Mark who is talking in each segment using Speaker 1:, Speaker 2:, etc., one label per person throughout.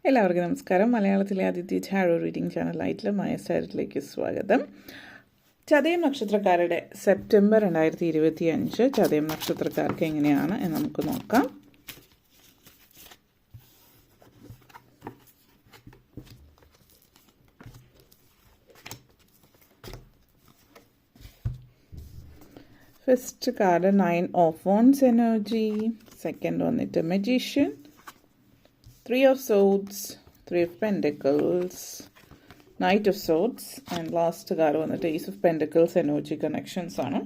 Speaker 1: എല്ലാവർക്കും നമസ്കാരം. മലയാളത്തിലെ ആദ്യത്തെ ടാരോ റീഡിംഗ് ചാനലായിട്ടുള്ള മായ സ്റ്റാരിലേക്ക് സ്വാഗതം. ചതയം നക്ഷത്രക്കാരുടെ സെപ്റ്റംബർ 2025 ചതയം നക്ഷത്രക്കാർക്ക് എങ്ങനെയാണ് എന്ന് നമുക്ക് നോക്കാം. First card 9 of wands energy, second വന്നിട്ട് magician, 3 of Swords, 3 of Pentacles, Knight of Swords, and last card വന്നിട്ട് Ace of Pentacles energy connections ആണ്.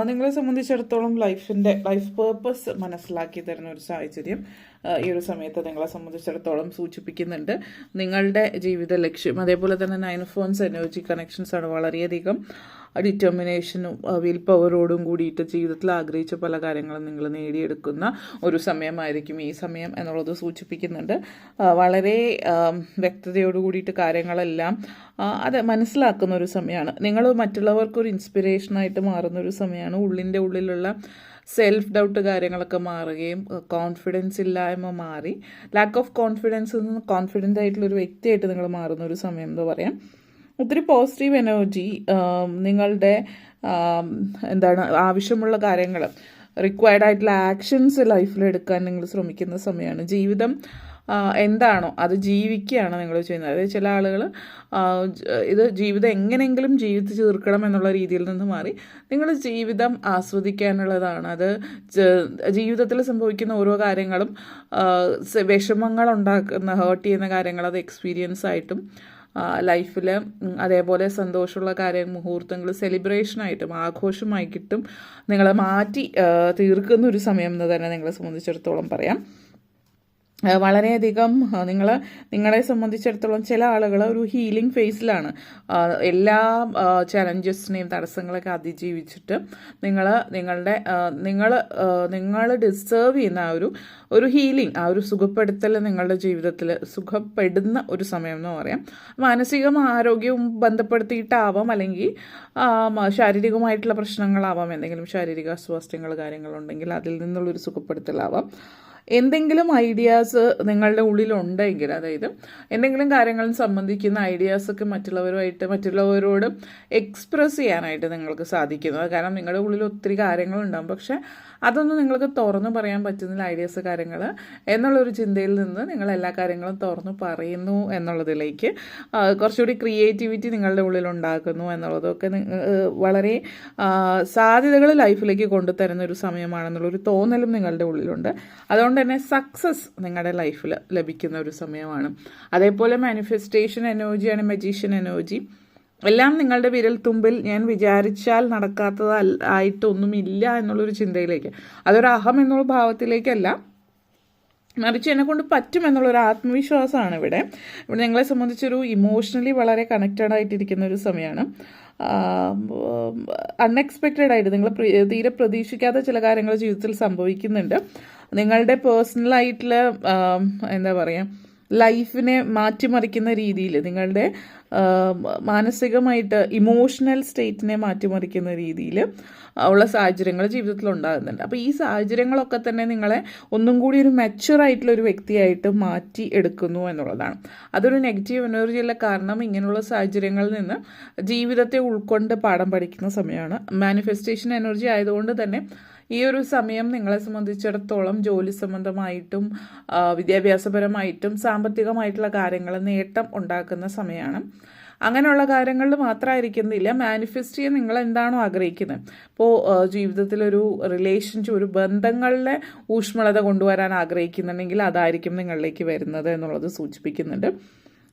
Speaker 1: നിങ്ങളെ സംബന്ധിച്ചിടത്തോളം ലൈഫ് പേർപ്പസ് മനസ്സിലാക്കി തരുന്ന ഒരു സാഹചര്യം ഈ ഒരു സമയത്ത് നിങ്ങളെ സംബന്ധിച്ചിടത്തോളം സൂചിപ്പിക്കുന്നുണ്ട്. നിങ്ങളുടെ ജീവിത ലക്ഷ്യം, അതേപോലെ തന്നെ 9 of Wands എനർജി കണക്ഷൻസ് ആണ്. വളരെയധികം ഡിറ്റർമിനേഷനും വിൽ പവറോടും കൂടിയിട്ട് ജീവിതത്തിൽ ആഗ്രഹിച്ച പല കാര്യങ്ങളും നിങ്ങൾ നേടിയെടുക്കുന്ന ഒരു സമയമായിരിക്കും ഈ സമയം എന്നുള്ളത് സൂചിപ്പിക്കുന്നുണ്ട്. വളരെ വ്യക്തതയോട് കൂടിയിട്ട് കാര്യങ്ങളെല്ലാം അത് മനസ്സിലാക്കുന്ന ഒരു സമയമാണ്. നിങ്ങൾ മറ്റുള്ളവർക്കൊരു ഇൻസ്പിറേഷനായിട്ട് മാറുന്ന ഒരു സമയമാണ്. ഉള്ളിലുള്ള സെൽഫ് ഡൗട്ട് കാര്യങ്ങളൊക്കെ മാറുകയും കോൺഫിഡൻസ് ഇല്ലായ്മ മാറി ലാക്ക് ഓഫ് കോൺഫിഡൻസിൽ നിന്ന് കോൺഫിഡൻ്റ് ആയിട്ടുള്ളൊരു വ്യക്തിയായിട്ട് നിങ്ങൾ മാറുന്ന ഒരു സമയം എന്ന് പറയാം. ഒത്തിരി പോസിറ്റീവ് എനർജി, നിങ്ങളുടെ ആവശ്യമുള്ള കാര്യങ്ങൾ, റിക്വയർഡ് ആയിട്ടുള്ള ആക്ഷൻസ് ലൈഫിൽ എടുക്കാൻ നിങ്ങൾ ശ്രമിക്കുന്ന സമയമാണ്. ജീവിതം എന്താണോ അത് ജീവിക്കുകയാണ് നിങ്ങൾ ചെയ്യുന്നത്. അതായത് ചില ആളുകൾ ഇത് ജീവിതം എങ്ങനെയെങ്കിലും ജീവിച്ച് തീർക്കണം എന്നുള്ള രീതിയിൽ നിന്ന് മാറി നിങ്ങൾ ജീവിതം ആസ്വദിക്കാനുള്ളതാണ്. അത് ജീവിതത്തിൽ സംഭവിക്കുന്ന ഓരോ കാര്യങ്ങളും വിഷമങ്ങൾ ഉണ്ടാക്കുന്ന ഹേർട്ട് ചെയ്യുന്ന കാര്യങ്ങൾ അത് എക്സ്പീരിയൻസ് ആയിട്ടും ലൈഫിൽ അതേപോലെ സന്തോഷമുള്ള മുഹൂർത്തങ്ങൾ സെലിബ്രേഷനായിട്ടും ആഘോഷമായിട്ടും നിങ്ങളെ മാറ്റി തീർക്കുന്ന ഒരു സമയം എന്ന് തന്നെ നിങ്ങളെ സംബന്ധിച്ചിടത്തോളം പറയാം. വളരെയധികം നിങ്ങളെ സംബന്ധിച്ചിടത്തോളം ചില ആളുകൾ ഒരു ഹീലിംഗ് ഫേസിലാണ്. എല്ലാ ചലഞ്ചസിനെയും തടസ്സങ്ങളൊക്കെ അതിജീവിച്ചിട്ട് നിങ്ങൾ ഡിസേർവ് ചെയ്യുന്ന ഒരു ഹീലിംഗ്, ഒരു സുഖപ്പെടുത്തൽ നിങ്ങളുടെ ജീവിതത്തിൽ സുഖപ്പെടുന്ന ഒരു സമയം എന്ന് പറയാം. മാനസികം ആരോഗ്യവും ബന്ധപ്പെടുത്തിയിട്ടാവാം, അല്ലെങ്കിൽ ശാരീരികമായിട്ടുള്ള പ്രശ്നങ്ങളാവാം. എന്തെങ്കിലും ശാരീരിക അസ്വാസ്ഥ്യങ്ങൾ കാര്യങ്ങളുണ്ടെങ്കിൽ അതിൽ നിന്നുള്ളൊരു സുഖപ്പെടുത്തലാവാം. എന്തെങ്കിലും ഐഡിയാസ് നിങ്ങളുടെ ഉള്ളിലുണ്ടെങ്കിൽ, അതായത് എന്തെങ്കിലും കാര്യങ്ങൾ സംബന്ധിക്കുന്ന ഐഡിയാസൊക്കെ മറ്റുള്ളവരോട് എക്സ്പ്രസ് ചെയ്യാനായിട്ട് നിങ്ങൾക്ക് സാധിക്കുന്നു. കാരണം നിങ്ങളുടെ ഉള്ളിൽ ഒത്തിരി കാര്യങ്ങളുണ്ടാകും, പക്ഷെ അതൊന്നും നിങ്ങൾക്ക് തുറന്നു പറയാൻ പറ്റുന്നില്ല, ഐഡിയാസ് കാര്യങ്ങൾ എന്നുള്ളൊരു ചിന്തയിൽ നിന്ന് നിങ്ങൾ എല്ലാ കാര്യങ്ങളും തുറന്നു പറയുന്നു എന്നുള്ളതിലേക്ക് കുറച്ചുകൂടി ക്രിയേറ്റിവിറ്റി നിങ്ങളുടെ ഉള്ളിൽ ഉണ്ടാക്കുന്നു എന്നുള്ളതൊക്കെ വളരെ സാധ്യതകൾ ലൈഫിലേക്ക് കൊണ്ടുതരുന്ന ഒരു സമയമാണെന്നുള്ളൊരു തോന്നലും നിങ്ങളുടെ ഉള്ളിലുണ്ട്. അതുകൊണ്ട് തന്നെ സക്സസ് നിങ്ങളുടെ ലൈഫിൽ ലഭിക്കുന്ന ഒരു സമയമാണ്. അതേപോലെ മാനിഫെസ്റ്റേഷൻ എനർജിയാണ് മജീഷ്യൻ എനർജി. എല്ലാം നിങ്ങളുടെ വിരൽ തുമ്പിൽ, ഞാൻ വിചാരിച്ചാൽ നടക്കാത്തതായിട്ടൊന്നുമില്ല എന്നുള്ളൊരു ചിന്തയിലേക്ക്, അതൊരു അഹം എന്നുള്ള ഭാവത്തിലേക്കല്ല, മറിച്ച് എന്നെക്കൊണ്ട് പറ്റുമെന്നുള്ളൊരു ആത്മവിശ്വാസമാണ് ഇവിടെ നിങ്ങളെ സംബന്ധിച്ചൊരു ഇമോഷണലി വളരെ കണക്റ്റഡ് ആയിട്ടിരിക്കുന്ന ഒരു സമയമാണ്. അൺഎക്സ്പെക്റ്റഡ് ആയിട്ട് നിങ്ങൾ തീരെ പ്രതീക്ഷിക്കാത്ത ചില കാര്യങ്ങൾ ജീവിതത്തിൽ സംഭവിക്കുന്നുണ്ട്. നിങ്ങളുടെ പേഴ്സണലായിട്ടുള്ള ലൈഫിനെ മാറ്റിമറിക്കുന്ന രീതിയിൽ, നിങ്ങളുടെ മാനസികമായിട്ട് ഇമോഷണൽ സ്റ്റേറ്റിനെ മാറ്റിമറിക്കുന്ന രീതിയിൽ ഉള്ള സാഹചര്യങ്ങൾ ജീവിതത്തിൽ ഉണ്ടാകുന്നുണ്ട്. അപ്പോൾ ഈ സാഹചര്യങ്ങളൊക്കെ തന്നെ നിങ്ങളെ ഒന്നും കൂടി ഒരു മെച്യൂർ ഒരു വ്യക്തിയായിട്ട് മാറ്റി എടുക്കുന്നു എന്നുള്ളതാണ്. അതൊരു നെഗറ്റീവ് എനർജിയുള്ള കാരണം ഇങ്ങനെയുള്ള സാഹചര്യങ്ങളിൽ നിന്ന് ജീവിതത്തെ ഉൾക്കൊണ്ട് പാഠം പഠിക്കുന്ന സമയമാണ്. മാനിഫെസ്റ്റേഷൻ എനർജി ആയതുകൊണ്ട് തന്നെ ഈ ഒരു സമയം നിങ്ങളെ സംബന്ധിച്ചിടത്തോളം ജോലി സംബന്ധമായിട്ടും വിദ്യാഭ്യാസപരമായിട്ടും സാമ്പത്തികമായിട്ടുള്ള കാര്യങ്ങൾ നേട്ടം ഉണ്ടാക്കുന്ന സമയമാണ്. അങ്ങനെയുള്ള കാര്യങ്ങളിൽ മാത്രമായിരിക്കുന്നില്ല, മാനിഫെസ്റ്റ് ചെയ്യാൻ നിങ്ങൾ എന്താണോ ആഗ്രഹിക്കുന്നത്. ഇപ്പോൾ ജീവിതത്തിലൊരു റിലേഷൻഷിപ്പ്, ഒരു ബന്ധങ്ങളിലെ ഊഷ്മളത കൊണ്ടുവരാൻ ആഗ്രഹിക്കുന്നുണ്ടെങ്കിൽ അതായിരിക്കും നിങ്ങളിലേക്ക് വരുന്നത് എന്നുള്ളത് സൂചിപ്പിക്കുന്നുണ്ട്.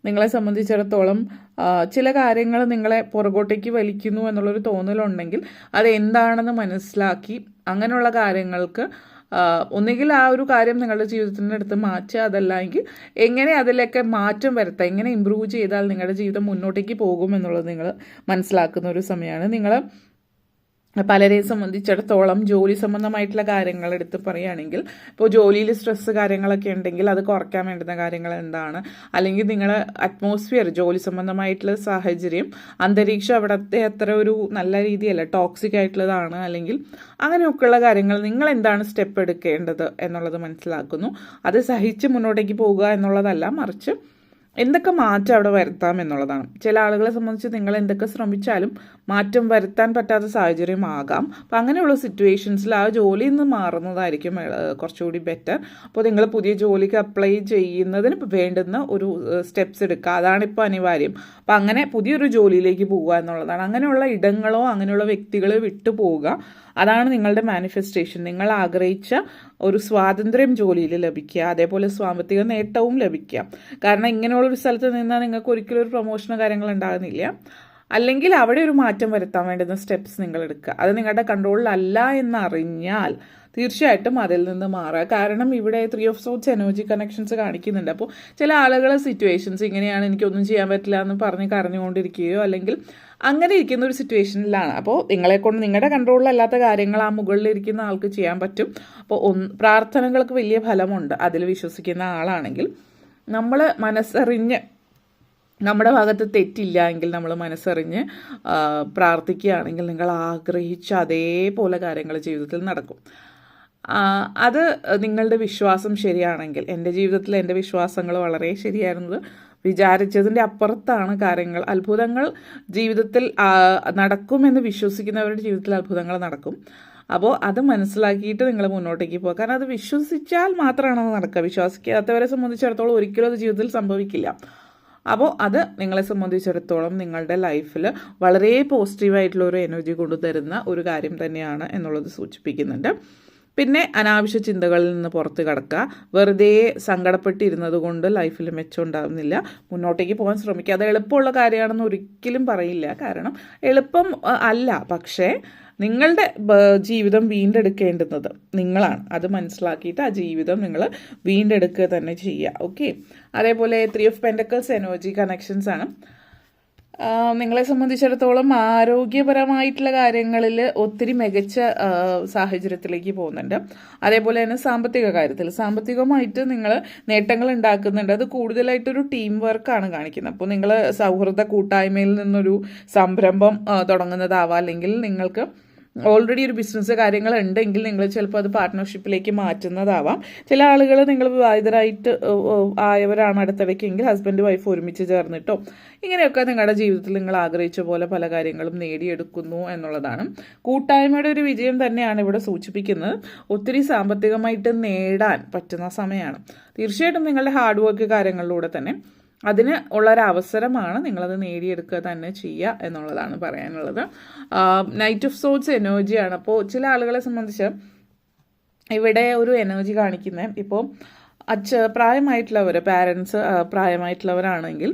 Speaker 1: നിങ്ങളെ സംബന്ധിച്ചിടത്തോളം ചില കാര്യങ്ങൾ നിങ്ങളെ പുറകോട്ടേക്ക് വലിക്കുന്നു എന്നുള്ളൊരു തോന്നലുണ്ടെങ്കിൽ അത് എന്താണെന്ന് മനസ്സിലാക്കി അങ്ങനെയുള്ള കാര്യങ്ങൾക്ക് ഒന്നുകിൽ ആ ഒരു കാര്യം നിങ്ങളുടെ ജീവിതത്തിൻ്റെ അടുത്ത് മാറ്റുക, അതല്ലെങ്കിൽ എങ്ങനെ അതിലൊക്കെ മാറ്റം വരുത്താം, എങ്ങനെ ഇമ്പ്രൂവ് ചെയ്താൽ നിങ്ങളുടെ ജീവിതം മുന്നോട്ടേക്ക് പോകും എന്നുള്ളത് നിങ്ങൾ മനസ്സിലാക്കുന്ന ഒരു സമയമാണ്. നിങ്ങൾ പലരെയും സംബന്ധിച്ചിടത്തോളം ജോലി സംബന്ധമായിട്ടുള്ള കാര്യങ്ങൾ എടുത്ത് പറയുകയാണെങ്കിൽ, ഇപ്പോൾ ജോലിയിൽ സ്ട്രെസ്സ് കാര്യങ്ങളൊക്കെ ഉണ്ടെങ്കിൽ അത് കുറയ്ക്കാൻ വേണ്ടുന്ന കാര്യങ്ങൾ എന്താണ്, അല്ലെങ്കിൽ നിങ്ങളുടെ അറ്റ്മോസ്ഫിയർ, ജോലി സംബന്ധമായിട്ടുള്ള സാഹചര്യം, അന്തരീക്ഷം അവിടുത്തെ അത്ര ഒരു നല്ല രീതിയല്ല, ടോക്സിക് ആയിട്ടുള്ളതാണ്, അല്ലെങ്കിൽ അങ്ങനെയൊക്കെയുള്ള കാര്യങ്ങൾ നിങ്ങൾ എന്താണ് സ്റ്റെപ്പ് എടുക്കേണ്ടത് എന്നുള്ളത് മനസ്സിലാക്കുന്നു. അത് സഹിച്ച് മുന്നോട്ടേക്ക് പോകുക എന്നുള്ളതല്ല, മറിച്ച് എന്തൊക്കെ മാറ്റം അവിടെ വരുത്താം എന്നുള്ളതാണ്. ചില ആളുകളെ സംബന്ധിച്ച് നിങ്ങൾ എന്തൊക്കെ ശ്രമിച്ചാലും മാറ്റം വരുത്താൻ പറ്റാത്ത സാഹചര്യമാകാം. അപ്പം അങ്ങനെയുള്ള സിറ്റുവേഷൻസിൽ ആ ജോലിയിൽ നിന്ന് മാറുന്നതായിരിക്കും കുറച്ചുകൂടി ബെറ്റർ. അപ്പോൾ നിങ്ങൾ പുതിയ ജോലിക്ക് അപ്ലൈ ചെയ്യുന്നതിന് വേണ്ടുന്ന ഒരു സ്റ്റെപ്സ് എടുക്കുക, അതാണിപ്പോൾ അനിവാര്യം. അപ്പം അങ്ങനെ പുതിയൊരു ജോലിയിലേക്ക് പോവുക എന്നുള്ളതാണ്. അങ്ങനെയുള്ള ഇടങ്ങളോ അങ്ങനെയുള്ള വ്യക്തികളെ വിട്ടു പോവുക, അതാണ് നിങ്ങളുടെ മാനിഫെസ്റ്റേഷൻ. നിങ്ങൾ ആഗ്രഹിച്ച ഒരു സ്വാതന്ത്ര്യം ജോലിയിൽ ലഭിക്കുക, അതേപോലെ സാമ്പത്തിക നേട്ടവും ലഭിക്കുക. കാരണം ഇങ്ങനെയുള്ളൊരു സ്ഥലത്ത് നിന്നാൽ നിങ്ങൾക്ക് ഒരിക്കലും ഒരു പ്രൊമോഷനോ കാര്യങ്ങൾ ഉണ്ടാകുന്നില്ല. അല്ലെങ്കിൽ അവിടെ ഒരു മാറ്റം വരുത്താൻ വേണ്ടുന്ന സ്റ്റെപ്സ് നിങ്ങൾ എടുക്കുക. അത് നിങ്ങളുടെ കൺട്രോളിലല്ല എന്നറിഞ്ഞാൽ തീർച്ചയായിട്ടും അതിൽ നിന്ന് മാറുക. കാരണം ഇവിടെ 3 ഓഫ് സോർട്സ് എനർജി കണക്ഷൻസ് കാണിക്കുന്നുണ്ട്. അപ്പോൾ ചില ആളുകളെ സിറ്റുവേഷൻസ് ഇങ്ങനെയാണ്, എനിക്കൊന്നും ചെയ്യാൻ പറ്റില്ല എന്ന് പറഞ്ഞ് കരഞ്ഞുകൊണ്ടിരിക്കുകയോ അല്ലെങ്കിൽ അങ്ങനെ ഇരിക്കുന്ന ഒരു സിറ്റുവേഷനിലാണ്. അപ്പോൾ നിങ്ങളെക്കൊണ്ട് നിങ്ങളുടെ കൺട്രോളിലല്ലാത്ത കാര്യങ്ങൾ ആ മുകളിലിരിക്കുന്ന ആൾക്ക് ചെയ്യാൻ പറ്റും. അപ്പോൾ പ്രാർത്ഥനകൾക്ക് വലിയ ഫലമുണ്ട്. അതിൽ വിശ്വസിക്കുന്ന ആളാണെങ്കിൽ നമ്മൾ മനസ്സറിഞ്ഞ്, നമ്മുടെ ഭാഗത്ത് തെറ്റില്ല എങ്കിൽ നമ്മൾ മനസ്സറിഞ്ഞ് പ്രാർത്ഥിക്കുകയാണെങ്കിൽ നിങ്ങൾ ആഗ്രഹിച്ച അതേപോലെ കാര്യങ്ങൾ ജീവിതത്തിൽ നടക്കും. അത് നിങ്ങളുടെ വിശ്വാസം ശരിയാണെങ്കിൽ, എൻ്റെ ജീവിതത്തിൽ എൻ്റെ വിശ്വാസങ്ങൾ വളരെ ശരിയായിരുന്നത്, വിചാരിച്ചതിൻ്റെ അപ്പുറത്താണ് കാര്യങ്ങൾ. അത്ഭുതങ്ങൾ ജീവിതത്തിൽ നടക്കുമെന്ന് വിശ്വസിക്കുന്നവരുടെ ജീവിതത്തിൽ അത്ഭുതങ്ങൾ നടക്കും. അപ്പോൾ അത് മനസ്സിലാക്കിയിട്ട് നിങ്ങൾ മുന്നോട്ടേക്ക് പോകുക. കാരണം അത് വിശ്വസിച്ചാൽ മാത്രമാണ് അത് നടക്കുക. വിശ്വസിക്കാത്തവരെ സംബന്ധിച്ചിടത്തോളം ഒരിക്കലും അത് ജീവിതത്തിൽ സംഭവിക്കില്ല. അപ്പോൾ അത് നിങ്ങളെ സംബന്ധിച്ചിടത്തോളം നിങ്ങളുടെ ലൈഫിൽ വളരെ പോസിറ്റീവായിട്ടുള്ള ഒരു എനർജി കൊണ്ടുതരുന്ന ഒരു കാര്യം തന്നെയാണ് എന്നുള്ളത് സൂചിപ്പിക്കുന്നുണ്ട്. പിന്നെ അനാവശ്യ ചിന്തകളിൽ നിന്ന് പുറത്ത് കടക്കുക. വെറുതെ സങ്കടപ്പെട്ടിരുന്നത് കൊണ്ട് ലൈഫിൽ മെച്ചം ഉണ്ടാകുന്നില്ല. മുന്നോട്ടേക്ക് പോകാൻ ശ്രമിക്കുക. അത് എളുപ്പമുള്ള കാര്യമാണെന്ന് ഒരിക്കലും പറയില്ല. കാരണം എളുപ്പം അല്ല, പക്ഷേ നിങ്ങളുടെ ജീവിതം വീണ്ടെടുക്കേണ്ടുന്നത് നിങ്ങളാണ്. അത് മനസ്സിലാക്കിയിട്ട് ആ ജീവിതം നിങ്ങൾ വീണ്ടെടുക്കുക തന്നെ ചെയ്യുക. ഓക്കെ. അതേപോലെ 3 ഓഫ് പെൻറ്റക്കിൾസ് എനർജി കണക്ഷൻസ് ആണ്. നിങ്ങളെ സംബന്ധിച്ചിടത്തോളം ആരോഗ്യപരമായിട്ടുള്ള കാര്യങ്ങളിൽ ഒത്തിരി മികച്ച സാഹചര്യത്തിലേക്ക് പോകുന്നുണ്ട്. അതേപോലെ തന്നെ സാമ്പത്തിക കാര്യത്തിൽ സാമ്പത്തികമായിട്ട് നിങ്ങൾ നേട്ടങ്ങൾ ഉണ്ടാക്കുന്നുണ്ട്. അത് കൂടുതലായിട്ടൊരു ടീം വർക്കാണ് കാണിക്കുന്നത്. അപ്പോൾ നിങ്ങൾ സൗഹൃദ കൂട്ടായ്മയിൽ നിന്നൊരു സംരംഭം തുടങ്ങുന്നതാവാം, അല്ലെങ്കിൽ നിങ്ങൾക്ക് ഓൾറെഡി ഒരു ബിസിനസ് കാര്യങ്ങൾ ഉണ്ടെങ്കിൽ നിങ്ങൾ ചിലപ്പോൾ അത് പാർട്ട്ണർഷിപ്പിലേക്ക് മാറ്റുന്നതാവാം. ചില ആളുകൾ നിങ്ങൾ വിവാഹിതരായിട്ട് ആയവരാണ് അടുത്തിടയ്ക്കെങ്കിൽ ഹസ്ബൻഡ് വൈഫ് ഒരുമിച്ച് ചേർന്നിട്ടോ ഇങ്ങനെയൊക്കെ നിങ്ങളുടെ ജീവിതത്തിൽ നിങ്ങൾ ആഗ്രഹിച്ച പോലെ പല കാര്യങ്ങളും നേടിയെടുക്കുന്നു എന്നുള്ളതാണ്. കൂട്ടായ്മയുടെ ഒരു വിജയം തന്നെയാണ് ഇവിടെ സൂചിപ്പിക്കുന്നത്. ഒത്തിരി സാമ്പത്തികമായിട്ട് നേടാൻ പറ്റുന്ന സമയമാണ്. തീർച്ചയായിട്ടും നിങ്ങളുടെ ഹാർഡ് വർക്ക് കാര്യങ്ങളിലൂടെ തന്നെ അതിന് ഉള്ളൊരവസരമാണ്. നിങ്ങളത് നേടിയെടുക്കുക തന്നെ ചെയ്യുക എന്നുള്ളതാണ് പറയാനുള്ളത്. നൈറ്റ് ഓഫ് സോർട്സ് എനർജിയാണ്. അപ്പോൾ ചില ആളുകളെ സംബന്ധിച്ച് ഇവിടെ ഒരു എനർജി കാണിക്കുന്നത്, ഇപ്പോൾ പ്രായമായിട്ടുള്ളവർ, പാരൻസ് പ്രായമായിട്ടുള്ളവരാണെങ്കിൽ,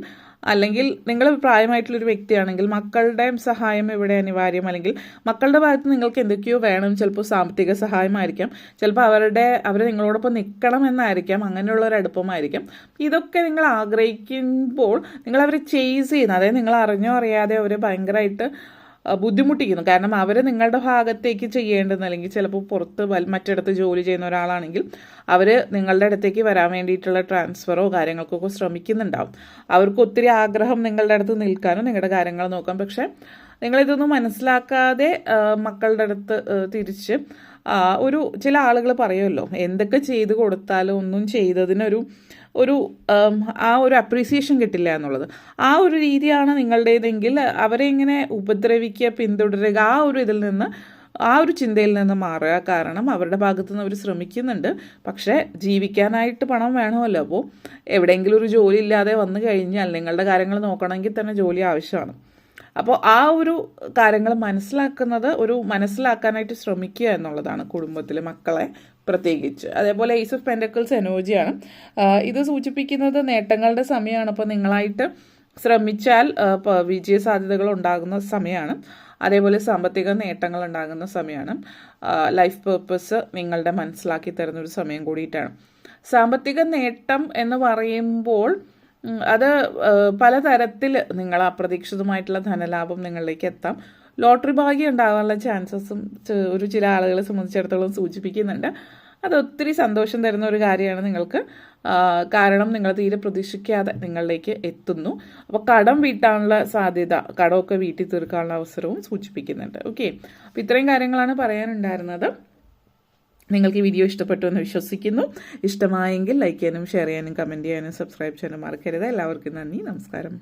Speaker 1: അല്ലെങ്കിൽ നിങ്ങൾ പ്രായമായിട്ടുള്ളൊരു വ്യക്തിയാണെങ്കിൽ മക്കളുടെ സഹായം ഇവിടെ അനിവാര്യം. അല്ലെങ്കിൽ മക്കളുടെ ഭാഗത്ത് നിങ്ങൾക്ക് എന്തൊക്കെയോ വേണം. ചിലപ്പോൾ സാമ്പത്തിക സഹായമായിരിക്കാം, ചിലപ്പോൾ അവർ നിങ്ങളോടൊപ്പം നിൽക്കണം എന്നായിരിക്കാം, അങ്ങനെയുള്ളൊരു അടുപ്പമായിരിക്കാം. ഇതൊക്കെ നിങ്ങൾ ആഗ്രഹിക്കുമ്പോൾ നിങ്ങൾ അവരെ ചേസ് ചെയ്യുന്നത്, അതായത് നിങ്ങൾ അറിഞ്ഞോ അറിയാതെ അവർ ഭയങ്കരമായിട്ട് ബുദ്ധിമുട്ടിക്കുന്നു. കാരണം അവർ നിങ്ങളുടെ ഭാഗത്തേക്ക് ചെയ്യേണ്ടുന്ന, അല്ലെങ്കിൽ ചിലപ്പോൾ പുറത്ത് മറ്റിടത്ത് ജോലി ചെയ്യുന്ന ഒരാളാണെങ്കിൽ അവർ നിങ്ങളുടെ അടുത്തേക്ക് വരാൻ വേണ്ടിയിട്ടുള്ള ട്രാൻസ്ഫറോ കാര്യങ്ങൾക്കൊക്കെ ശ്രമിക്കുന്നുണ്ടാവും. അവർക്ക് ഒത്തിരി ആഗ്രഹം നിങ്ങളുടെ അടുത്ത് നിൽക്കാനും നിങ്ങളുടെ കാര്യങ്ങൾ നോക്കാം. പക്ഷേ നിങ്ങളിതൊന്നും മനസ്സിലാക്കാതെ മക്കളുടെ അടുത്ത് തിരിച്ച് ചില ആളുകൾ പറയുമല്ലോ, എന്തൊക്കെ ചെയ്ത് കൊടുത്താലും ഒന്നും ചെയ്തതിനൊരു ആ ഒരു അപ്രീസിയേഷൻ കിട്ടില്ല എന്നുള്ളത്. ആ ഒരു രീതിയാണ് നിങ്ങളുടേതെങ്കിൽ അവരെ ഇങ്ങനെ ഉപദ്രവിക്കുക, പിന്തുടരുക, ആ ഒരു ചിന്തയിൽ നിന്ന് മാറുക. കാരണം അവരുടെ ഭാഗത്തു നിന്ന് അവർ ശ്രമിക്കുന്നുണ്ട്, പക്ഷേ ജീവിക്കാനായിട്ട് പണം വേണമല്ലോ. അപ്പോൾ എവിടെയെങ്കിലും ഒരു ജോലി ഇല്ലാതെ വന്നു കഴിഞ്ഞാൽ നിങ്ങളുടെ കാര്യങ്ങൾ നോക്കണമെങ്കിൽ തന്നെ ജോലി ആവശ്യമാണ്. അപ്പോൾ ആ ഒരു കാര്യങ്ങൾ മനസ്സിലാക്കാനായിട്ട് ശ്രമിക്കുക എന്നുള്ളതാണ് കുടുംബത്തിലെ മക്കളെ പ്രത്യേകിച്ച്. അതേപോലെ ഏസ് ഓഫ് പെൻറ്റക്കിൾസ് എനർജിയാണ്. ഇത് സൂചിപ്പിക്കുന്നത് നേട്ടങ്ങളുടെ സമയമാണ്. അപ്പോൾ നിങ്ങളായിട്ട് ശ്രമിച്ചാൽ വിജയ സാധ്യതകൾ ഉണ്ടാകുന്ന സമയമാണ്. അതേപോലെ സാമ്പത്തിക നേട്ടങ്ങൾ ഉണ്ടാകുന്ന സമയമാണ്. ലൈഫ് പേർപ്പസ് നിങ്ങളുടെ മനസ്സിലാക്കി തരുന്നൊരു സമയം കൂടിയിട്ടാണ്. സാമ്പത്തിക നേട്ടം എന്ന് പറയുമ്പോൾ അത് പലതരത്തിൽ നിങ്ങൾ അപ്രതീക്ഷിതമായിട്ടുള്ള ധനലാഭം നിങ്ങളിലേക്ക് എത്താം. ലോട്ടറി ഭാഗ്യം ഉണ്ടാകാനുള്ള ചാൻസസും ഒരു ചില ആളുകളെ സംബന്ധിച്ചിടത്തോളം സൂചിപ്പിക്കുന്നുണ്ട്. അത് ഒത്തിരി സന്തോഷം തരുന്ന ഒരു കാര്യമാണ് നിങ്ങൾക്ക്. കാരണം നിങ്ങൾ തീരെ പ്രതീക്ഷിക്കാതെ നിങ്ങളിലേക്ക് എത്തുന്നു. അപ്പോൾ കടം വീട്ടാനുള്ള സാധ്യത, കടമൊക്കെ വീട്ടിൽ തീർക്കാനുള്ള അവസരവും സൂചിപ്പിക്കുന്നുണ്ട്. ഓക്കെ, അപ്പോൾ ഇത്രയും കാര്യങ്ങളാണ് പറയാനുണ്ടായിരുന്നത്. നിങ്ങൾക്ക് ഈ വീഡിയോ ഇഷ്ടപ്പെട്ടു എന്ന് വിശ്വസിക്കുന്നു. ഇഷ്ടമായെങ്കിൽ ലൈക്ക് ചെയ്യാനും ഷെയർ ചെയ്യാനും കമൻറ്റ് ചെയ്യാനും സബ്സ്ക്രൈബ് ചെയ്യാനും മറക്കരുത്. എല്ലാവർക്കും നന്ദി, നമസ്കാരം.